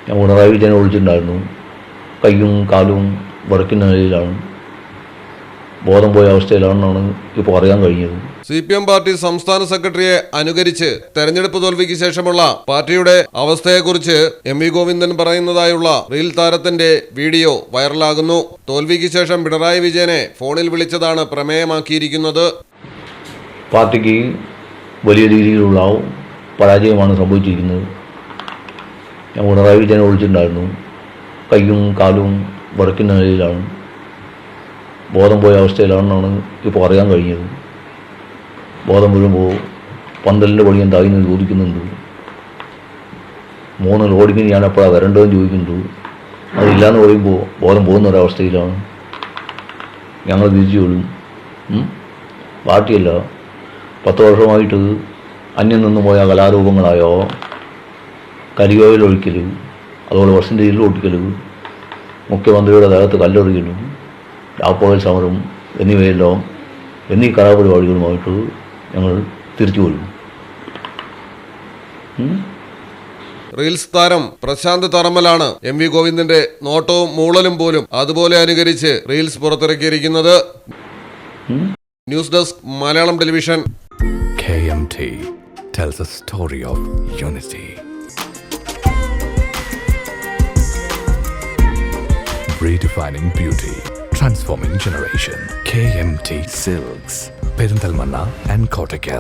ഞാൻ പിണറായി വിജയനെ വിളിച്ചിട്ടുണ്ടായിരുന്നു. കയ്യും കാലും വിറയ്ക്കുന്ന നിലയിലാണ്, ബോധം പോയ അവസ്ഥയിലാണെന്നാണ് ഇപ്പോൾ അറിയാൻ കഴിഞ്ഞത്. CPM പാർട്ടി സംസ്ഥാന സെക്രട്ടറിയെ അനുകരിച്ച് തെരഞ്ഞെടുപ്പ് തോൽവിക്ക് ശേഷമുള്ള പാർട്ടിയുടെ അവസ്ഥയെക്കുറിച്ച് MV ഗോവിന്ദൻ പറയുന്നതായുള്ള റീൽ താരത്തിന്റെ വീഡിയോ വൈറലാകുന്നു. തോൽവിക്ക് ശേഷം പിണറായി വിജയനെ ഫോണിൽ വിളിച്ചതാണ് പ്രമേയമാക്കിയിരിക്കുന്നത്. പാർട്ടിക്ക് വലിയ രീതിയിലുള്ള പരാജയമാണ് സംഭവിച്ചിരിക്കുന്നത്. ഞാൻ പിണറായി വിജയനെ വിളിച്ചിട്ടുണ്ടായിരുന്നു. കയ്യും കാലും വിറയ്ക്കുന്ന നിലയിലാണ്, ബോധം പോയ അവസ്ഥയിലാണെന്നാണ് ഇപ്പോൾ അറിയാൻ കഴിഞ്ഞത്. ബോധം വീഴുമ്പോൾ പന്തലിൻ്റെ പണി എന്തായിന്ന് ചോദിക്കുന്നുണ്ട്. 3 ലോഡിങ്ങിന് ഞാൻ എപ്പോഴാണ് വരേണ്ടതെന്ന് ചോദിക്കുന്നുണ്ട്. അതില്ലാന്ന് പറയുമ്പോൾ ബോധം പോകുന്ന ഒരവസ്ഥയിലാണ്. ഞങ്ങൾ തിരിച്ചു കൊള്ളും. പാർട്ടിയല്ല, 10 വർഷമായിട്ട് അന്യം നിന്ന് പോയ കലാരൂപങ്ങളായോ കരിയോയിൽ ഒഴിക്കൽ, അതുപോലെ പെർസെൻറ്റേജിൽ ഒട്ടിക്കൽ, മുഖ്യമന്ത്രിയുടെ ദേഹത്ത് കല്ലെറിയലും, രാപ്പകൽ സമരം എന്നീ കലാപരിപാടികളുമായിട്ട് ഞങ്ങൾ തിരിച്ചു കൊള്ളും. റീൽസ് താരം പ്രശാന്ത് തറമ്മലാണ് MV ഗോവിന്ദന്റെ നോട്ടവും മൂളലും പോലും അതുപോലെ അനുകരിച്ച് റീൽസ് പുറത്തിറക്കിയിരിക്കുന്നത്. News desk Malayalam television. KMT tells a story of unity. Redefining beauty, transforming generation. KMT Silks, Perinthalmanna and Kottakkal.